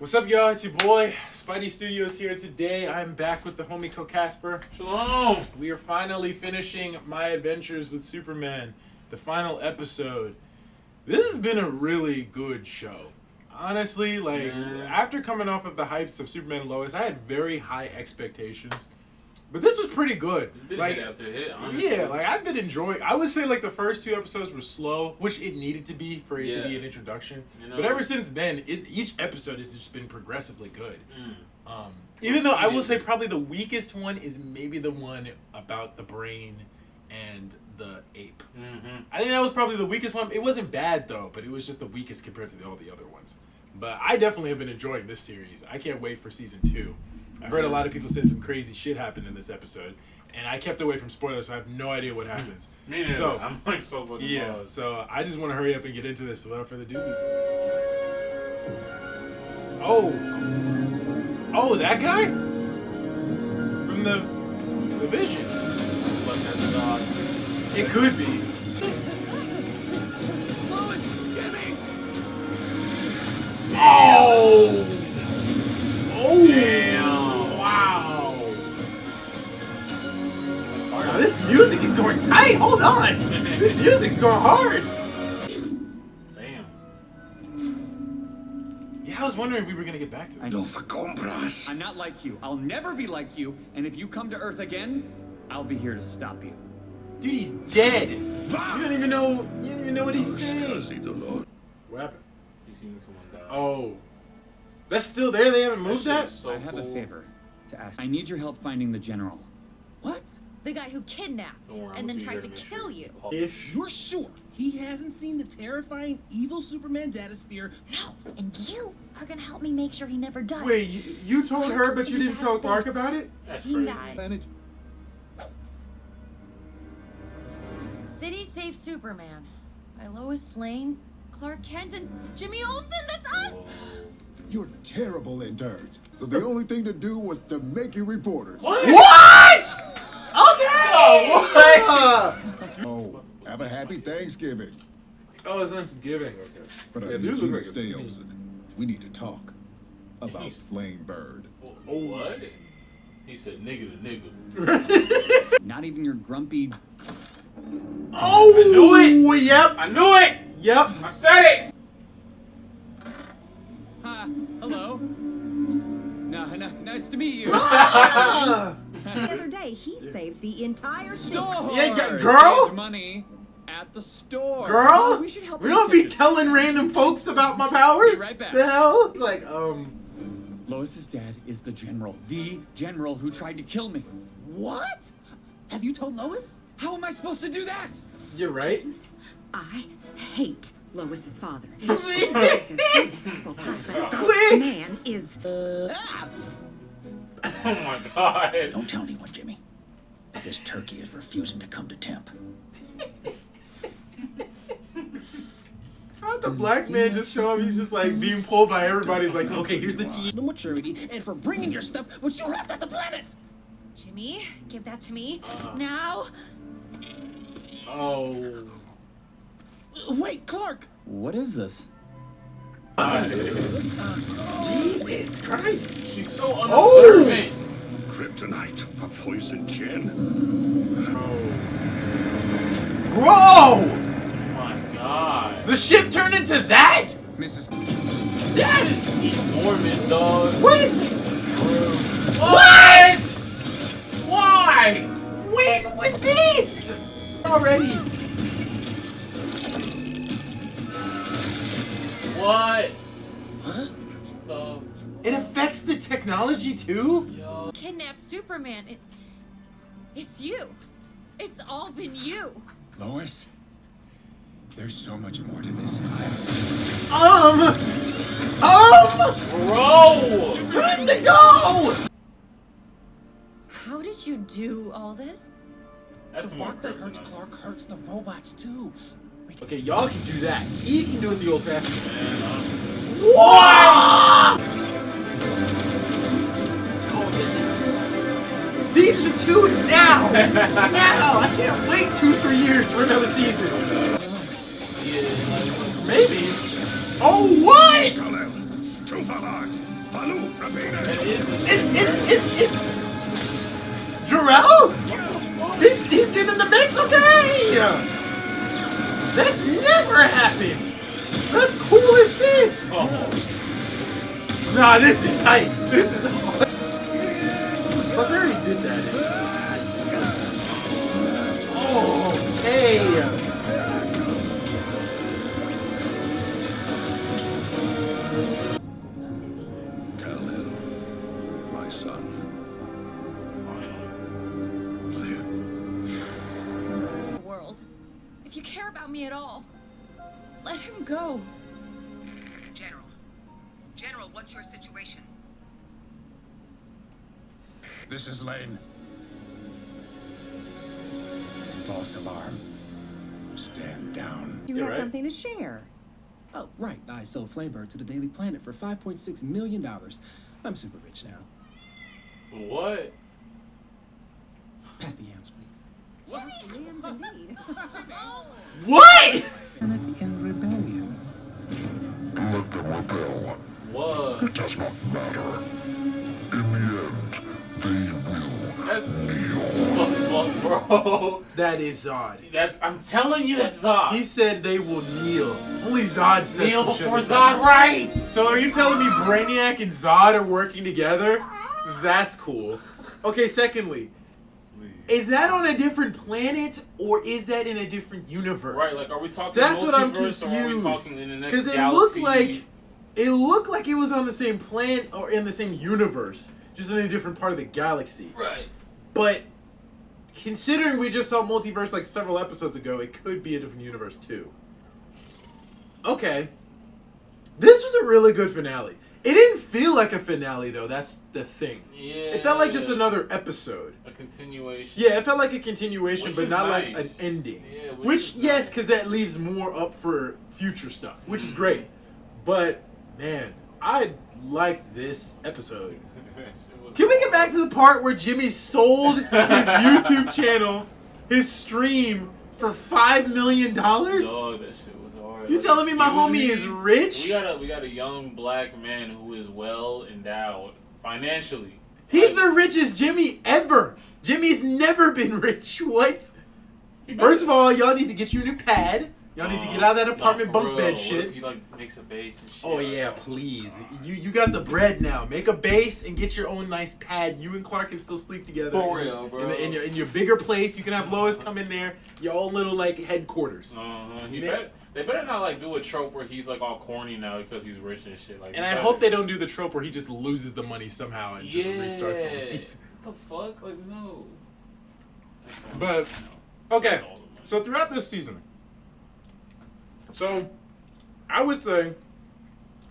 What's up, y'all? It's your boy, Spidey Studios here today. I'm back with the homie Co-Casper. Shalom! We are finally finishing My Adventures with Superman, the final episode. This has been a really good show. Honestly, after coming off of the hypes of Superman and Lois, I had very high expectations. But this was pretty good. Hit after hit, honestly. Yeah, I've been enjoying. I would say the first two episodes were slow, which it needed to be for it to be an introduction. But ever since then, each episode has just been progressively good. Even though I will say probably the weakest one is maybe the one about the brain and the ape. I think that was probably the weakest one. It wasn't bad though, but it was just the weakest compared to all the other ones. But I definitely have been enjoying this series. I can't wait for season 2. I heard a lot of people say some crazy shit happened in this episode, and I kept away from spoilers, so I have no idea what happens. Me neither. So, I'm so fucking lost. so I just want to hurry up and get into this. So without further ado. Oh, that guy from the Vision. It could be. Lois, Jimmy! Oh! Damn! Wow! Now this music is going tight. Hold on. This music's going hard. Damn. Yeah, I was wondering if we were gonna get back to it. No compras. I'm not like you. I'll never be like you. And if you come to Earth again, I'll be here to stop you. Dude, he's dead. You don't even know what he's saying. What happened? You seen someone die. Oh. That's still there? They haven't moved shit that? is so I have cool. a favor to ask. I need your help finding the general. What? The guy who kidnapped Don't worry, and then I'll be tried to here make kill sure. you. Ish. You're sure he hasn't seen the terrifying evil Superman data sphere? No, and you are gonna help me make sure he never does. Wait, you told her, but you didn't tell Clark Face. about it? That's Seen crazy. that. Planet. City Save Superman by Lois Lane, Clark Kent, and Jimmy Olsen. That's us. You're terrible in dirt. So the only thing to do was to make you reporters. What? What? Okay! Oh, have a happy Thanksgiving. Oh, it's Thanksgiving. Okay. But I Yeah, need dude you look to like a stay, sneak. Olsen. We need to talk about He's- Flame Bird. Oh, what? He said nigga to nigga. Not even your grumpy. Oh! I knew it! Yep. I knew it! Yep. I said it! Hello. Nice to meet you. Ah! The other day, he saved the entire Store. Yeah, girl? Saved money at the store. Girl? We should help. We in don't the be kitchen. telling random folks about my powers. Be right back. The hell? It's like, Lois's dad is the general who tried to kill me. What? Have you told Lois? How am I supposed to do that? you're right. I hate Lois's father. Quick! The Quick! man is. Ah! Oh my god. Don't tell anyone, Jimmy. This turkey is refusing to come to temp. How'd the black man just show up? He's just like being pulled by everybody. He's like, okay, here's the tea. No maturity, and for bringing your stuff, which you left at the planet. Jimmy, give that to me now. Oh. Wait, Clark. What is this? Jesus Christ. She's so Oh! unobservant. Kryptonite, a poison gin. Bro! Oh my god. The ship turned into that? Mrs. Yes! Enormous, dog. What is it? What? Why? When was this? Already. What? Huh? The It affects the technology too? Kidnapped Superman. It's you. It's all been you. Lois, there's so much more to this. Bro! Time to go! How did you do all this? That's The more rock that hurts kryptonite. Clark hurts the robots too. Okay, y'all can do that. He can do it the old fashioned way. Man, What? Season 2 now! Now! I can't wait 2-3 years for another season. yeah, like, Maybe. Oh, what? Kal-El, Truth Alert. Jarrell? He's getting in the mix, okay? That's never happened. That's cool as shit. Nah, this is tight. This is hard. Plus, I already did that. Oh, hey. Tell him, my son, live. World. If you care about me at all, let him go. General, what's your situation? This is Lane. False alarm. Stand down. You Yeah, had right. something to share. Oh, right. I sold Flamebird to the Daily Planet for $5.6 million. I'm super rich now. What? Pass the yams, please. Yams indeed. What? Planet in rebellion. Let them rebel. What? It does not matter. In the end, they will kneel. What the fuck, bro? That is Zod. I'm telling you, that's Zod. He said they will kneel. Only Zod says Kneel some shit before like that. Zod, right? So are you telling me Brainiac and Zod are working together? That's cool. Okay, secondly, is that on a different planet or is that in a different universe? Right, like, are we talking That's what I'm multiverse, or are we confused. talking in the next Because galaxy? it looked like it was on the same planet or in the same universe, just in a different part of the galaxy. Right. But considering we just saw multiverse like several episodes ago, it could be a different universe too. Okay. This was a really good finale. It didn't feel like a finale though, that's the thing. Yeah. It felt like just another episode. A continuation. Yeah, it felt like a continuation, Which but is not nice. like an ending. Yeah, Which is yes, nice. because that leaves more up for future stuff, which is great. But man, I liked this episode. Can we get back to the part where Jimmy sold his YouTube channel, his stream, for $5 million? Dog, that shit was hard. You Like, telling me my excuse homie me? is rich? We got a young black man who is well endowed financially. He's the richest Jimmy ever. Jimmy's never been rich. What? First of all, y'all need to get you a new pad. Y'all need to get out of that apartment bunk bed What shit. if he like makes a base and shit? Oh yeah, please. You got the bread now. Make a base and get your own nice pad. You and Clark can still sleep together. For real, bro. In your bigger place, you can have Lois come in there. Your own little like headquarters. They better not like do a trope where he's like all corny now because he's rich and shit. Like, And I hope they don't do the trope where he just loses the money somehow and just restarts the whole season. What the fuck? Like, no. But okay, so throughout this season, so I would say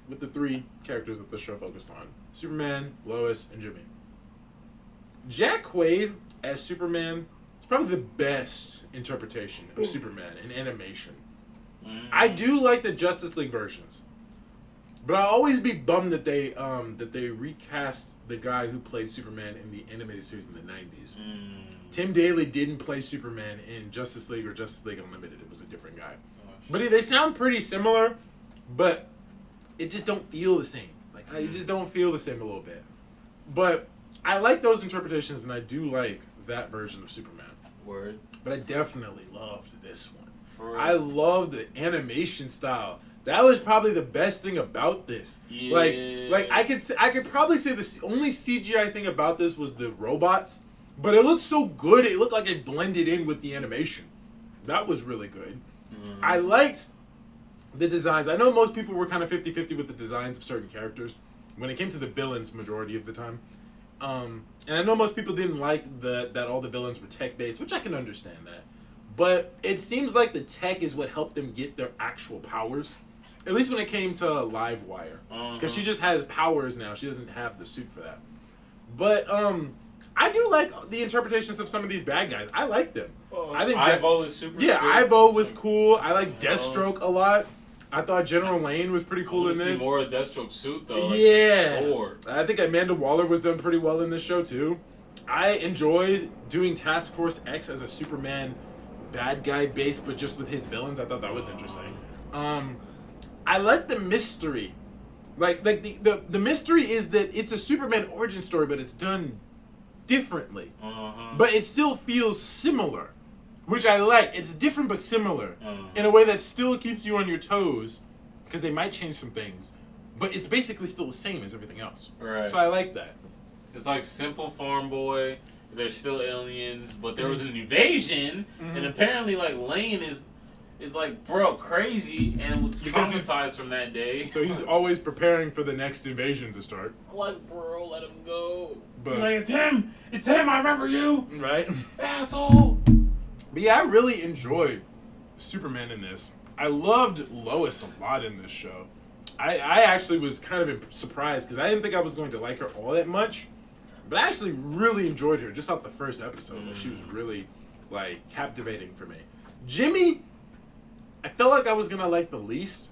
with the three characters that the show focused on, Superman, Lois, and Jimmy, Jack Quaid as Superman is probably the best interpretation of Superman in animation. I do like the Justice League versions, but I'll always be bummed that they recast the guy who played Superman in the animated series in the 90s. Tim Daly didn't play Superman in Justice League or Justice League Unlimited. It was a different guy. But they sound pretty similar, but it just don't feel the same. Like, I just don't feel the same a little bit. But I like those interpretations, and I do like that version of Superman. Word. But I definitely loved this one. For real. I love the animation style. That was probably the best thing about this. Yeah. Like I could probably say the only CGI thing about this was the robots, but it looked so good. It looked like it blended in with the animation. That was really good. I liked the designs. I know most people were kind of 50-50 with the designs of certain characters when it came to the villains majority of the time. And I know most people didn't like that all the villains were tech-based, which I can understand that. But it seems like the tech is what helped them get their actual powers. At least when it came to Livewire. Because she just has powers now. She doesn't have the suit for that. But I do like the interpretations of some of these bad guys. I like them. I think Ivo is super Yeah, sick. Ivo was cool. I like Deathstroke a lot. I thought General Lane was pretty cool in this. See more of Deathstroke's suit though. Like, Yeah. for sure. I think Amanda Waller was done pretty well in this show too. I enjoyed doing Task Force X as a Superman bad guy base, but just with his villains. I thought that was interesting. I like the mystery Like the mystery is that it's a Superman origin story, but it's done differently. But it still feels similar, which I like. It's different but similar in a way that still keeps you on your toes, because they might change some things, but it's basically still the same as everything else. Right. So I like that. It's like simple farm boy. There's still aliens, but there was an invasion, and apparently like Lane is like, bro, crazy and was traumatized from that day. So he's always preparing for the next invasion to start. Like, bro, let him go. But He's like, it's him, I remember you. Right? Asshole. But yeah, I really enjoyed Superman in this. I loved Lois a lot in this show. I actually was kind of surprised, because I didn't think I was going to like her all that much. But I actually really enjoyed her just off the first episode. Like, she was really, like, captivating for me. Jimmy, I felt like I was going to like the least.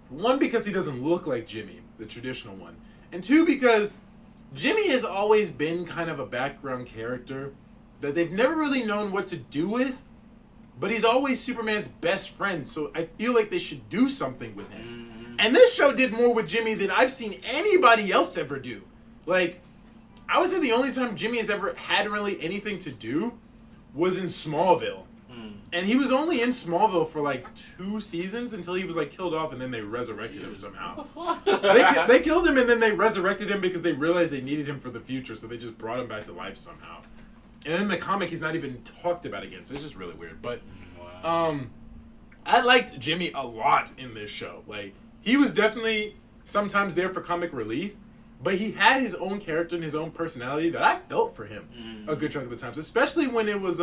One, because he doesn't look like Jimmy, the traditional one. And two, because Jimmy has always been kind of a background character that they've never really known what to do with. But he's always Superman's best friend, so I feel like they should do something with him. And this show did more with Jimmy than I've seen anybody else ever do. Like, I would say the only time Jimmy has ever had really anything to do was in Smallville. And he was only in Smallville for like 2 seasons until he was like killed off, and then they resurrected him somehow. What the fuck? They killed him, and then they resurrected him because they realized they needed him for the future, so they just brought him back to life somehow. And in the comic, he's not even talked about again, so it's just really weird. But I liked Jimmy a lot in this show. Like, he was definitely sometimes there for comic relief, but he had his own character and his own personality that I felt for him a good chunk of the times, especially when it was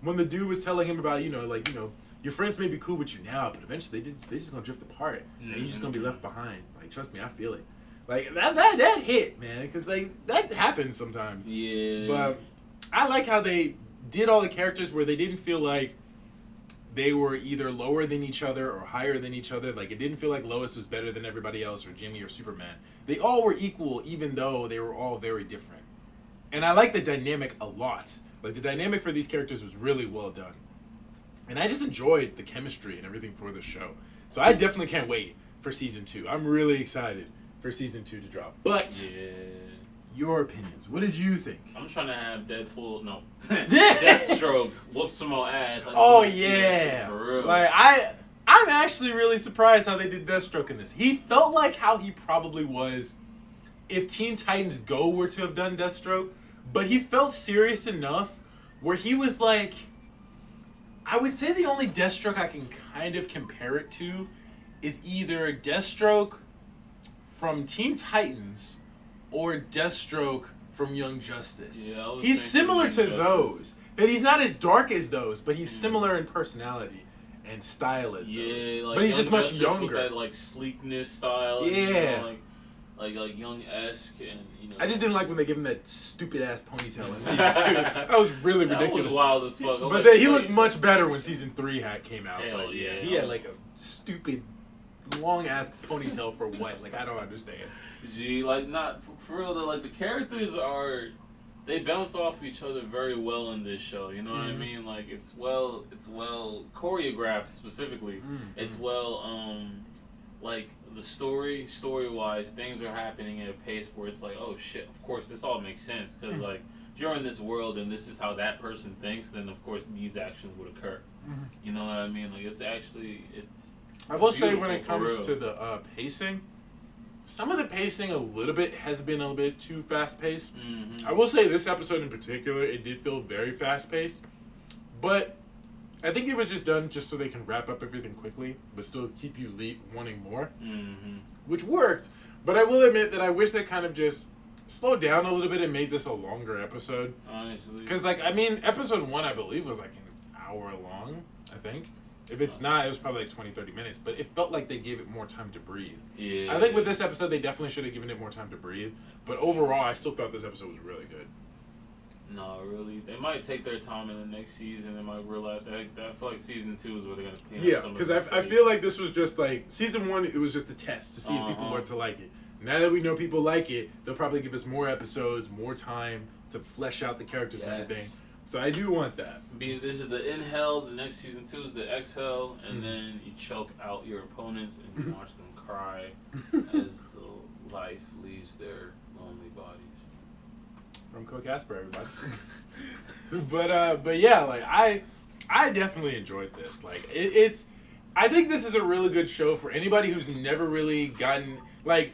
when the dude was telling him about, your friends may be cool with you now, but eventually they just gonna drift apart, and you're just gonna be left behind. Like, trust me, I feel it. Like, that hit, man, because like that happens sometimes. Yeah. But I like how they did all the characters where they didn't feel like they were either lower than each other or higher than each other. Like, it didn't feel like Lois was better than everybody else, or Jimmy or Superman. They all were equal, even though they were all very different. And I like the dynamic a lot. Like, the dynamic for these characters was really well done. And I just enjoyed the chemistry and everything for the show. So I definitely can't wait for Season 2. I'm really excited for Season 2 to drop. But, your opinions. What did you think? I'm trying to have Deathstroke whoop some more ass. Oh, yeah. For real. Like, I'm actually really surprised how they did Deathstroke in this. He felt like how he probably was if Teen Titans Go were to have done Deathstroke. But he felt serious enough where he was like, I would say the only Deathstroke I can kind of compare it to is either Deathstroke from Teen Titans or Deathstroke from Young Justice. Yeah, he's similar to those. But he's not as dark as those, but he's similar in personality and style as those. Like, but he's Young just much Justice younger. With that, like, sleekness style. Yeah. And, like young-esque, and I just didn't like when they gave him that stupid ass ponytail in season 2. That was really ridiculous. That was wild as fuck. But then he looked much better when season 3 came out. Hell but yeah. he had like a stupid long ass ponytail for what? Like, I don't understand. Like, not for real though. Like, the characters they bounce off each other very well in this show. You know what I mean? Like, it's well choreographed specifically. It's well like, the story-wise, things are happening at a pace where it's like, oh shit, of course this all makes sense, because like, if you're in this world and this is how that person thinks, then of course these actions would occur. You know what I mean? Like, it's I will say, when it comes to the pacing, some of the pacing a little bit has been a little bit too fast-paced. I will say this episode in particular, it did feel very fast-paced, but I think it was just done just so they can wrap up everything quickly, but still keep you wanting more, which worked. But I will admit that I wish they kind of just slowed down a little bit and made this a longer episode. Honestly. Because, like, I mean, episode 1, I believe, was like an hour long, I think. If it's not, it was probably like 20, 30 minutes. But it felt like they gave it more time to breathe. Yeah. I think with this episode, they definitely should have given it more time to breathe. But overall, I still thought this episode was really good. No, really. They might take their time in the next season. They might realize that. I feel like season 2 is where they're going to clean up some of the because I feel like this was just like, season 1, it was just a test to see if people were to like it. Now that we know people like it, they'll probably give us more episodes, more time to flesh out the characters and everything. So I do want that. This is the inhale. The next season 2 is the exhale, and then you choke out your opponents and you watch them cry as the life leaves their lonely bodies. From Cook Casper, everybody. but yeah, like I definitely enjoyed this. Like it's I think this is a really good show for anybody who's never really gotten like,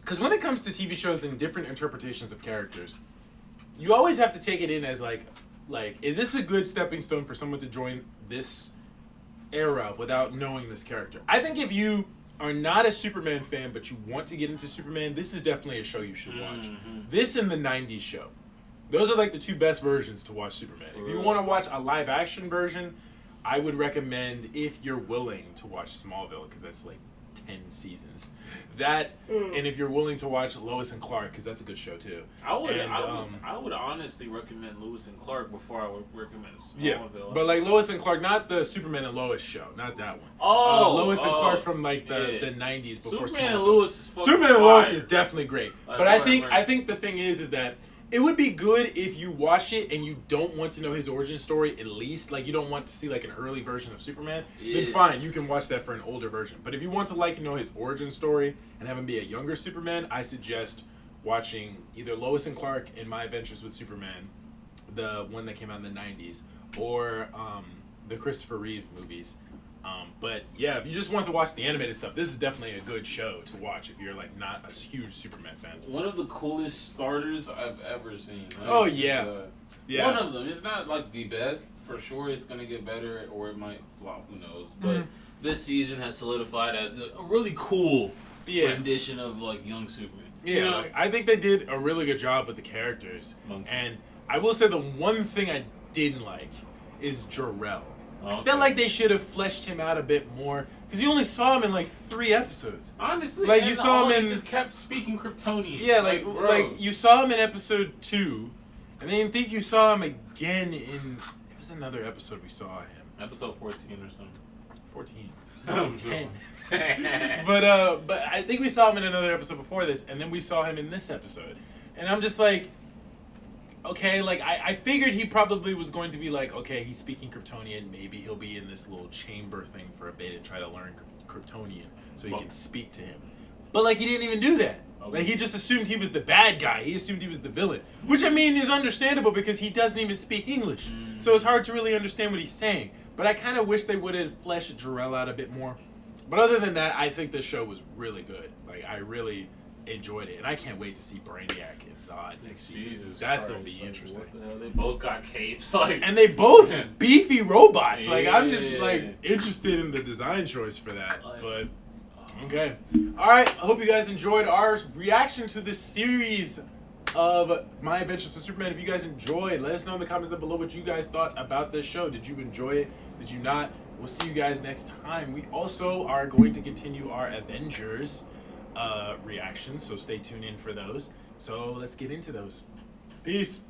because when it comes to TV shows and different interpretations of characters, you always have to take it in as like is this a good stepping stone for someone to join this era without knowing this character? I think if you are not a Superman fan but you want to get into Superman, this is definitely a show you should watch. Mm-hmm. This and the 90s show. Those are like the two best versions to watch Superman. If you want to watch a live action version, I would recommend, if you're willing, to watch Smallville, because that's like 10 seasons. That, and if you're willing to watch Lois and Clark, because that's a good show too. I would honestly recommend Lois and Clark before I would recommend Smallville. Yeah, but like Lois and Clark, not the Superman and Lois show, not that one. Lois and Clark from like the 90s before Superman Smallville. and Lois is fucking Superman and fire. Lois is definitely great. But I fire. think the thing is that it would be good if you watch it and you don't want to know his origin story, at least. Like, you don't want to see, like, an early version of Superman. Yeah. Then fine, you can watch that for an older version. But if you want to, like, know his origin story and have him be a younger Superman, I suggest watching either Lois and Clark in My Adventures with Superman, the one that came out in the 90s, or the Christopher Reeve movies. But yeah, if you just want to watch the animated stuff, this is definitely a good show to watch if you're like not a huge Superman fan. One of the coolest starters I've ever seen. Like, Oh yeah, yeah. One of them. It's not like the best for sure. It's gonna get better or it might flop. Who knows? But this season has solidified as a really cool rendition of like young Superman. Yeah, You know? like, I think they did a really good job with the characters. And I will say the one thing I didn't like is Jor-El. I felt like they should have fleshed him out a bit more, because you only saw him in like 3 episodes. Honestly, like you saw him in, he just kept speaking Kryptonian. Yeah, like you saw him in episode 2, and then I think you saw him again in. It was another episode we saw him. Episode 14 or something. 14. 10. But I think we saw him in another episode before this, and then we saw him in this episode, and I'm just like. Okay, like, I figured he probably was going to be like, okay, he's speaking Kryptonian, maybe he'll be in this little chamber thing for a bit and try to learn Kryptonian so he can speak to him. But, like, he didn't even do that. Like, he just assumed he was the bad guy. He assumed he was the villain. Which, I mean, is understandable because he doesn't even speak English. So it's hard to really understand what he's saying. But I kind of wish they would have fleshed Jor-El out a bit more. But other than that, I think this show was really good. Like, I really enjoyed it, and I can't wait to see Brainiac and Zod next season. That's gonna be interesting. What the hell? They both got capes, like, and they both beefy robots. Like, Yeah. I'm just like interested in the design choice for that. But okay, all right. I hope you guys enjoyed our reaction to this series of My Adventures with Superman. If you guys enjoyed, let us know in the comments down below what you guys thought about this show. Did you enjoy it? Did you not? We'll see you guys next time. We also are going to continue our Avengers reactions, so stay tuned in for those. So let's get into those. Peace.